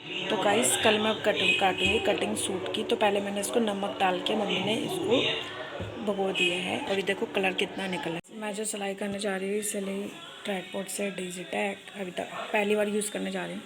तो गाइस कल मैं अब कटिंग काटूंगी कटिंग सूट की। तो पहले मैंने इसको नमक डाल के मम्मी ने इसको भगो दिया है और ये देखो कलर कितना निकला है। मैं जो सिलाई करने जा रही हूँ सिलाई ट्राइपॉड से डिजिटेक अभी तक पहली बार यूज़ करने जा रही हूँ।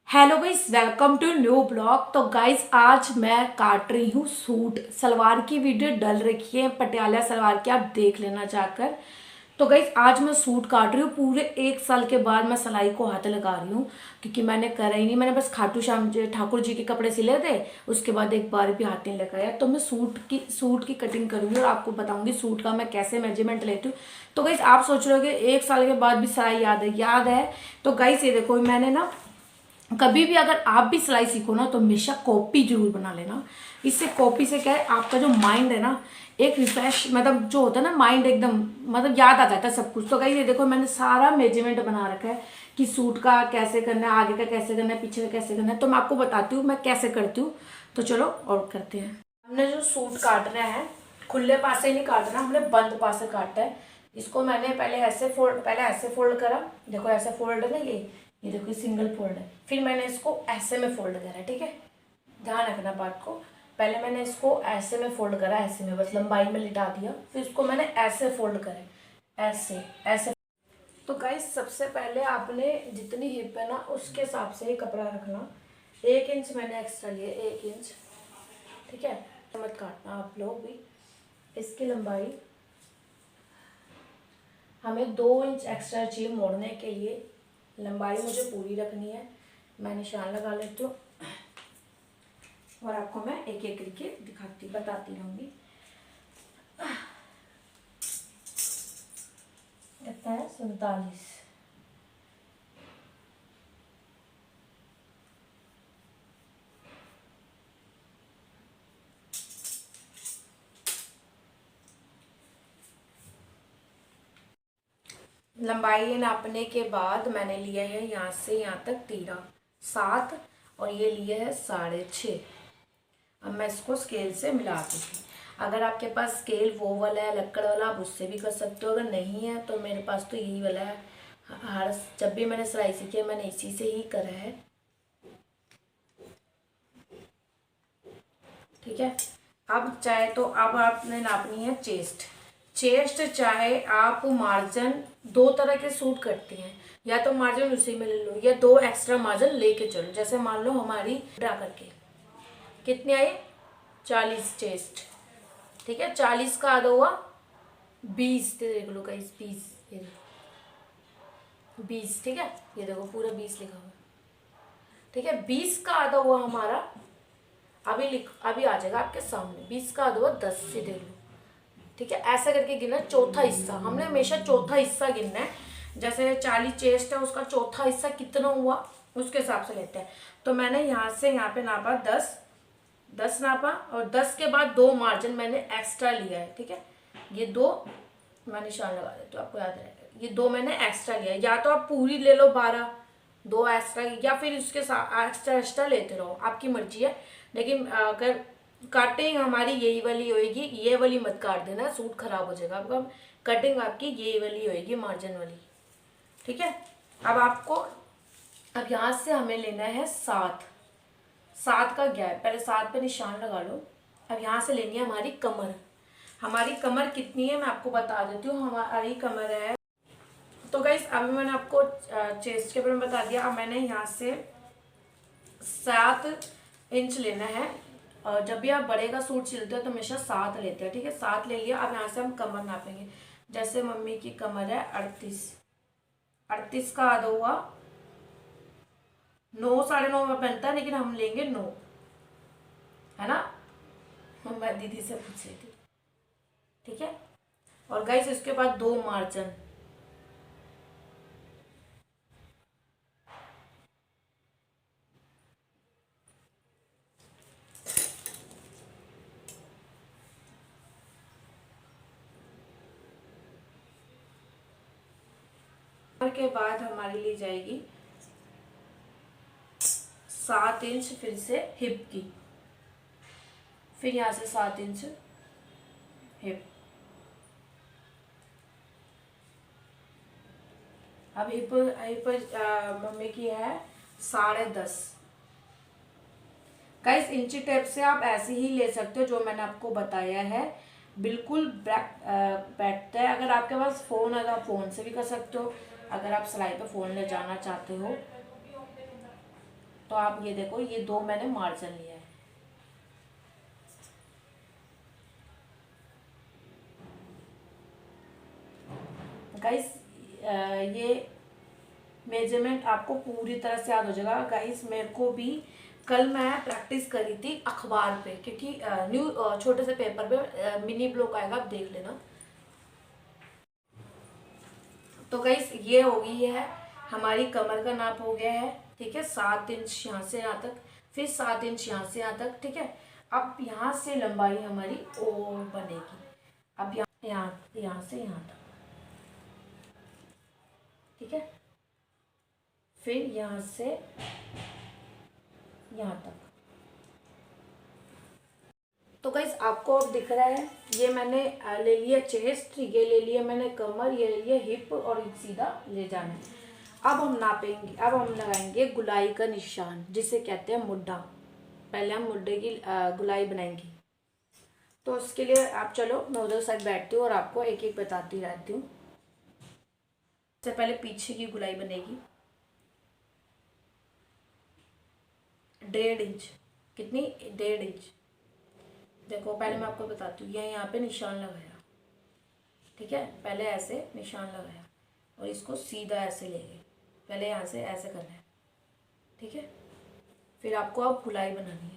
Hello guys, welcome to new blog. तो गाइस आज मैं काट रही हूँ सूट। सलवार की वीडियो डल रखी है पटियाला सलवार की, आप देख लेना जाकर। तो गाइस आज मैं सूट काट रही हूँ। पूरे 1 साल के बाद मैं सिलाई को हाथ लगा रही हूँ, क्योंकि मैंने करा ही नहीं। मैंने बस खाटू श्याम ठाकुर जी के कपड़े सिले थे, उसके बाद एक बार भी हाथ नहीं लगाया। तो मैं सूट की कटिंग करूंगी और आपको बताऊंगी सूट का मैं कैसे मेजरमेंट लेती हूँ। तो गाइस आप सोच रहे हो कि 1 साल के बाद भी सिलाई याद है। तो गाइस ये देखो, मैंने ना कभी भी अगर आप भी सिलाई सीखो ना तो हमेशा कॉपी जरूर बना लेना। इससे कॉपी से क्या है, आपका जो माइंड है ना एक रिफ्रेश, मतलब जो होता है ना माइंड एकदम, मतलब याद आ जाता है सब कुछ। तो कहीं ये देखो मैंने सारा मेजरमेंट बना रखा है कि सूट का कैसे करना है, आगे का कैसे करना है, पीछे का कैसे करना है। तो मैं आपको बताती हूँ मैं कैसे करती हूँ। तो चलो और करते हैं। हमने जो सूट काट रहे हैं खुले पास से नहीं काटना, हमने बंद पास से काटना है। इसको मैंने पहले ऐसे फोल्ड करा। देखो ऐसे फोल्ड है ना, ये देखो सिंगल फोल्ड है। फिर मैंने इसको ऐसे में फोल्ड करा, ठीक है, ध्यान रखना बात को। पहले मैंने इसको ऐसे में फोल्ड करा, ऐसे में बस लंबाई में लिटा दिया। फिर इसको मैंने ऐसे फोल्ड करे, ऐसे ऐसे। तो गाइस सबसे पहले आपने जितनी हिप है ना उसके हिसाब से ही कपड़ा रखना। 1 इंच मैंने एक्स्ट्रा लिया, 1 इंच, ठीक है। मत काटना आप लोग भी। इसकी लंबाई हमें 2 इंच एक्स्ट्रा चाहिए मोड़ने के लिए। लंबाई मुझे पूरी रखनी है। मैं निशान लगा लेती हूँ और आपको मैं एक एक करके बताती रहूँगी। कितना है, 47। लंबाई नापने के बाद मैंने लिया है यहाँ से यहाँ तक 13.7 और ये लिया है 6.5। अब मैं इसको स्केल से मिला दूँगी। अगर आपके पास स्केल वो वाला है लक्कड़ वाला, आप उससे भी कर सकते हो। अगर नहीं है तो मेरे पास तो यही वाला है। हर जब भी मैंने सिलाई सीखी है मैंने इसी से ही करा है, ठीक है। अब चाहे तो अब आपने नापनी है चेस्ट। चाहे आप मार्जिन, दो तरह के सूट करती हैं, या तो मार्जिन उसी में ले लो या 2 एक्स्ट्रा मार्जिन लेके चलो। जैसे मान लो हमारी ड्रा करके कितनी आई, 40 चेस्ट, ठीक है। 40 का आधा हुआ 20, देख लो गाइस 20, ये 20, ठीक है। ये देखो पूरा 20 लिखा हुआ, ठीक है। 20 का आधा हुआ हमारा, अभी आ जाएगा आपके सामने। 20 का आधा हुआ 10 से, देख लो, ठीक है। ऐसा करके गिनना चौथा हिस्सा, हमने हमेशा चौथा हिस्सा गिनना है। जैसे 40 चेस्ट है, उसका चौथा हिस्सा कितना हुआ उसके हिसाब से लेते हैं। तो मैंने यहाँ से यहाँ पे नापा 10 नापा, और 10 के बाद 2 मार्जिन मैंने एक्स्ट्रा लिया है, ठीक है। ये 2 मैं निशान लगा देती हूँ, आपको याद रहेगा। ये 2 मैंने एक्स्ट्रा लिया है, या तो आप पूरी ले लो 12, 2 एक्स्ट्रा, या फिर उसके साथ एक्स्ट्रा लेते रहो, आपकी मर्जी है। लेकिन अगर कटिंग हमारी यही वाली होएगी, ये वाली मत काट देना, सूट खराब हो जाएगा आपका। कटिंग आपकी ये वाली होएगी, मार्जिन वाली, ठीक है। अब आपको, अब यहाँ से हमें लेना है 7 का गैप। पहले 7 पे निशान लगा लो। अब यहाँ से लेनी है हमारी कमर। हमारी कमर कितनी है मैं आपको बता देती हूँ। हमारी कमर है, तो गाइस अभी मैंने आपको चेस्ट के बारे में बता दिया। अब मैंने यहाँ से 7 इंच लेना है। और जब भी आप बड़े का सूट सिलते हो तो हमेशा 7 लेते हैं, ठीक है। 7 ले लिया। अब यहाँ से हम कमर नापेंगे। जैसे मम्मी की कमर है 38 का आधा हुआ 9, 9.5 में बनता है, लेकिन हम लेंगे 9, है ना। मैं दीदी से पूछ रही थी, ठीक है। और गाइस इसके बाद 2 मार्जिन, के बाद हमारी ली जाएगी 7 इंच फिर से हिप की। फिर यहाँ से 7 इंच हिप। अब हिप हिप मम्मी की है 10.5। गाइस इंची टेप से आप ऐसे ही ले सकते हो जो मैंने आपको बताया है, बिल्कुल बैठता है। अगर आपके पास फ़ोन है तो आप फ़ोन से भी कर सकते हो। अगर आप सिलाई पे फ़ोन ले जाना चाहते हो तो आप ये देखो, ये 2 मैंने मार्जिन लिया है। गाइस ये मेजरमेंट आपको पूरी तरह से याद हो जाएगा। गाइस मेरे को भी कल मैं प्रैक्टिस करी थी अखबार पे, क्योंकि न्यू छोटे से पेपर पे मिनी ब्लॉक आएगा, आप देख लेना। तो गाइस ये हो गई है हमारी कमर का नाप हो गया है, ठीक है। 7 इंच यहाँ से यहाँ तक, फिर 7 इंच यहाँ से यहाँ तक, ठीक है। अब यहाँ से लंबाई हमारी और बनेगी। अब यहाँ से यहाँ तक, ठीक है। फिर यहाँ से यहाँ तक। तो गाइस आपको अब दिख रहा है, ये मैंने ले लिया चेस्ट, ये ले लिया मैंने कमर, ये ले लिया हिप, और सीधा ले जाना है। अब हम नापेंगे, अब हम लगाएंगे गुलाई का निशान, जिसे कहते हैं मुड्ढा। पहले हम मुड्ढे की गुलाई बनाएंगे। तो उसके लिए आप चलो, मैं उधर साइड बैठती हूँ और आपको एक एक बताती रहती हूँ। सबसे पहले पीछे की गुलाई बनेगी 1.5 इंच। कितनी? 1.5 इंच। देखो पहले मैं आपको बताती हूँ, यहाँ पे निशान लगाया, ठीक है। पहले ऐसे निशान लगाया और इसको सीधा ऐसे ले गए। पहले यहाँ से ऐसे करना है, ठीक है। फिर आपको अब गुलाई बनानी है।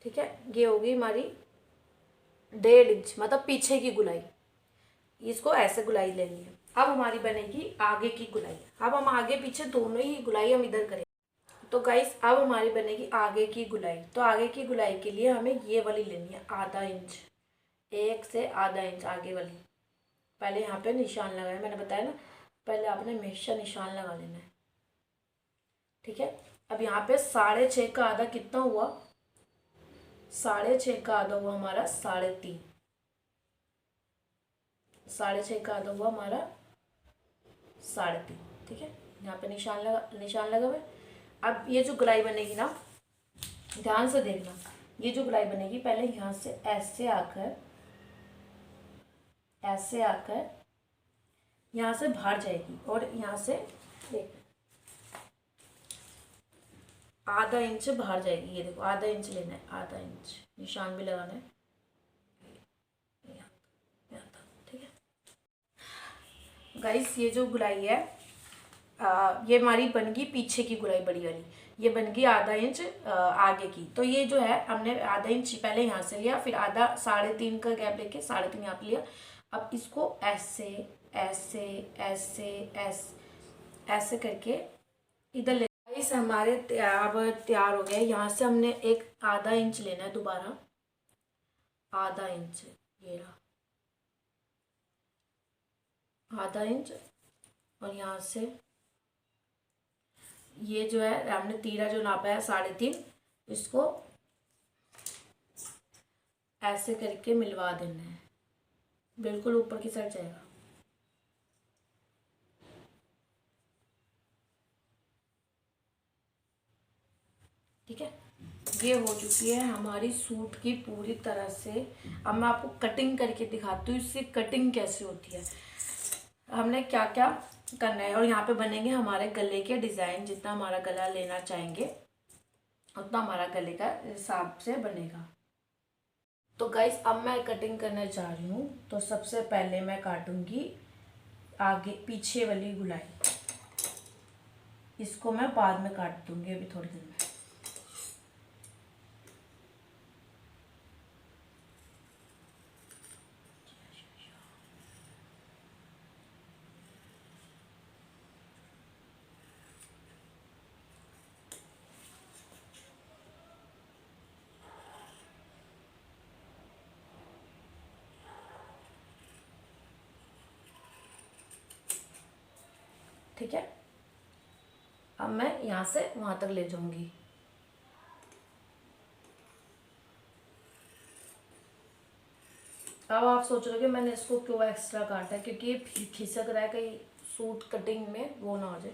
ठीक है, ये होगी हमारी 1.5 इंच, मतलब पीछे की गुलाई। इसको ऐसे गुलाई लेनी है। अब हमारी बनेगी आगे की गुलाई। अब हम आगे पीछे दोनों ही गुलाई हम इधर करें। तो गाइस अब हमारी बनेगी आगे की गुलाई। तो आगे की गुलाई के लिए हमें ये वाली लेनी है, ½ इंच। 1 से ½ इंच आगे वाली। पहले यहाँ पे निशान लगाया, मैंने बताया ना, पहले आपने हमेशा निशान लगा लेना है, ठीक है। अब यहाँ पे 6.5 का आधा कितना हुआ? 6.5 का आधा हुआ हमारा 3.5। 6.5 का आधा हुआ हमारा 3.5, ठीक है। यहाँ पे निशान लगा हुआ है। अब ये जो गुलाई बनेगी ना, ध्यान से देखना, ये जो गुलाई बनेगी पहले यहाँ से ऐसे आकर यहाँ से बाहर जाएगी, और यहाँ से देख ½ इंच बाहर जाएगी। ये देखो ½ इंच लेना है, ½ इंच निशान भी लगाना है, यहाँ तक, ठीक है। गाइस ये जो गुलाई है, ये हमारी बन गई पीछे की गुलाई बड़ी वाली। ये बन गई ½ इंच आगे की। तो ये जो है हमने ½ इंच पहले यहाँ से लिया, फिर आधा 3.5 का गैप लेके 3.5 यहाँ पे लिया। अब इसको ऐसे ऐसे ऐसे ऐसे ऐसे करके इधर ले। इस हमारे अब तैयार हो गया। यहाँ से हमने एक ½ इंच लेना है दोबारा, ½ इंच, ये रहा ½ इंच। और यहाँ से ये जो है हमने तीरा जो नापा है 3.5, इसको ऐसे करके मिलवा देना है, बिल्कुल ऊपर की साइड जाएगा। ठीक है, ये हो चुकी है हमारी सूट की पूरी तरह से। अब मैं आपको कटिंग करके दिखाती हूँ इससे कटिंग कैसे होती है, हमने क्या क्या करना है। और यहाँ पे बनेंगे हमारे गले के डिज़ाइन। जितना हमारा गला लेना चाहेंगे उतना हमारा गले का हिसाब से बनेगा। तो गाइस अब मैं कटिंग करने जा रही हूँ। तो सबसे पहले मैं काटूंगी आगे पीछे वाली गुलाई, इसको मैं बाद में काट दूंगी अभी थोड़ी देर में। ठीक है, अब मैं यहाँ से वहाँ तक ले जाऊँगी। अब आप सोच रहे हो कि मैंने इसको क्यों एक्स्ट्रा काटा है, क्योंकि ये खिसक रहा है, कहीं सूट कटिंग में वो ना हो जाए।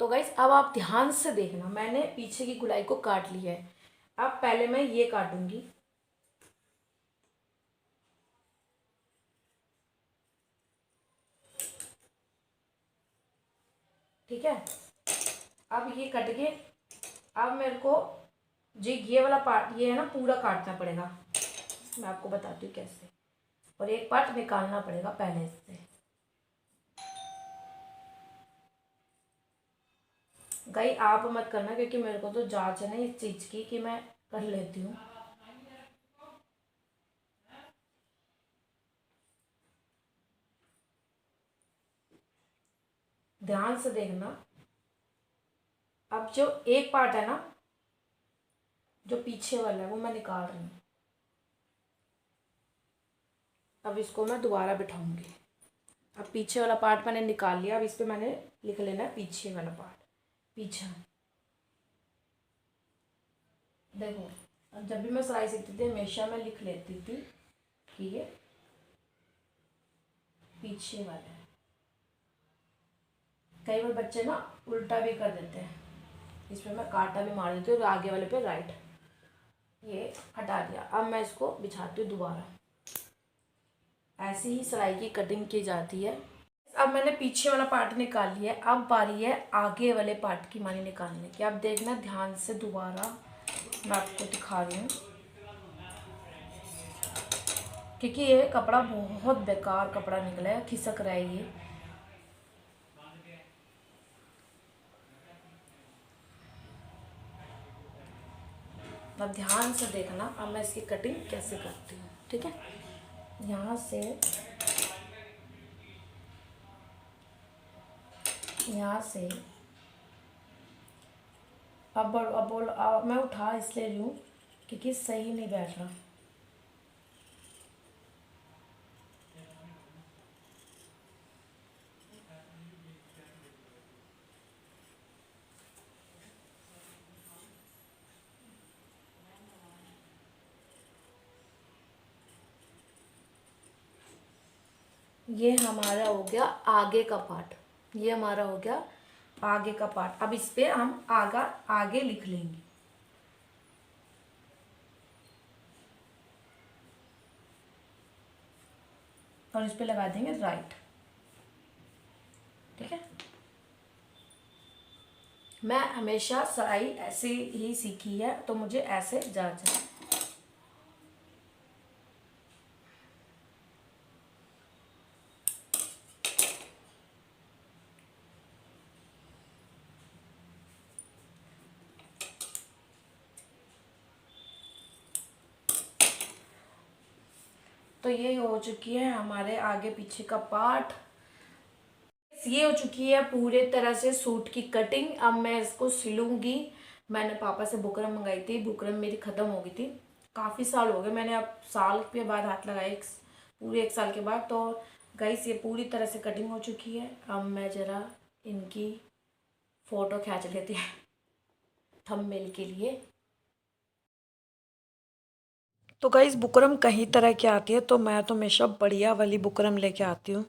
तो गाइस अब आप ध्यान से देखना, मैंने पीछे की गुलाई को काट लिया है। अब पहले मैं ये काटूंगी, ठीक है। अब ये कट के, अब मेरे को जी ये वाला पार्ट ये है ना पूरा काटना पड़ेगा। मैं आपको बताती हूँ कैसे, और एक पार्ट निकालना पड़ेगा पहले से। गाइस आप मत करना, क्योंकि मेरे को तो जांच है ना इस चीज़ की कि मैं कर लेती हूँ। ध्यान से देखना। अब जो एक पार्ट है ना, जो पीछे वाला है, वो मैं निकाल रही हूँ। अब इसको मैं दोबारा बिठाऊंगी। अब पीछे वाला पार्ट मैंने निकाल लिया। अब इस पे मैंने लिख लेना है पीछे वाला पार्ट, पीछा। देखो, अब जब भी मैं सिलाई सीखती थी हमेशा मैं लिख लेती थी कि ये पीछे वाला है। कई बार बच्चे ना उल्टा भी कर देते हैं, इसमें मैं कांटा भी मार देती हूँ, आगे वाले पे राइट। ये हटा दिया। अब मैं इसको बिछाती हूँ दोबारा। ऐसी ही सिलाई की कटिंग की जाती है। अब मैंने पीछे वाला पार्ट निकाल लिया है। अब बारी है आगे वाले पार्ट की मानी निकालने की। अब देखना ध्यान से, दोबारा मैं आपको दिखा रही हूँ, क्योंकि ये कपड़ा बहुत बेकार कपड़ा निकला है, खिसक रहा है ये। अब ध्यान से देखना, अब मैं इसकी कटिंग कैसे करती हूँ, ठीक है। यहाँ से, यहाँ से अब मैं उठा इसलिए रही हूँ क्योंकि सही नहीं बैठ रहा। ये हमारा हो गया आगे का पार्ट, ये हमारा हो गया आगे का पार्ट। अब इस पे हम आगे लिख लेंगे। और इस पे लगा देंगे राइट, ठीक है। मैं हमेशा सिलाई ऐसे ही सीखी है, तो मुझे ऐसे जांच है। तो ये हो चुकी है हमारे आगे पीछे का पार्ट। ये हो चुकी है पूरे तरह से सूट की कटिंग। अब मैं इसको सिलूंगी। मैंने पापा से बुकरम मंगाई थी, बुकरम मेरी ख़त्म हो गई थी, काफ़ी साल हो गए। मैंने अब साल के बाद हाथ लगाया, पूरे 1 साल के बाद। तो गाइस ये पूरी तरह से कटिंग हो चुकी है। अब मैं ज़रा इनकी फ़ोटो खींच लेती है थंबनेल के लिए। तो गाइस बुकरम कई तरह की आती है, तो मैं तो हमेशा बढ़िया वाली बुकरम लेके आती हूँ।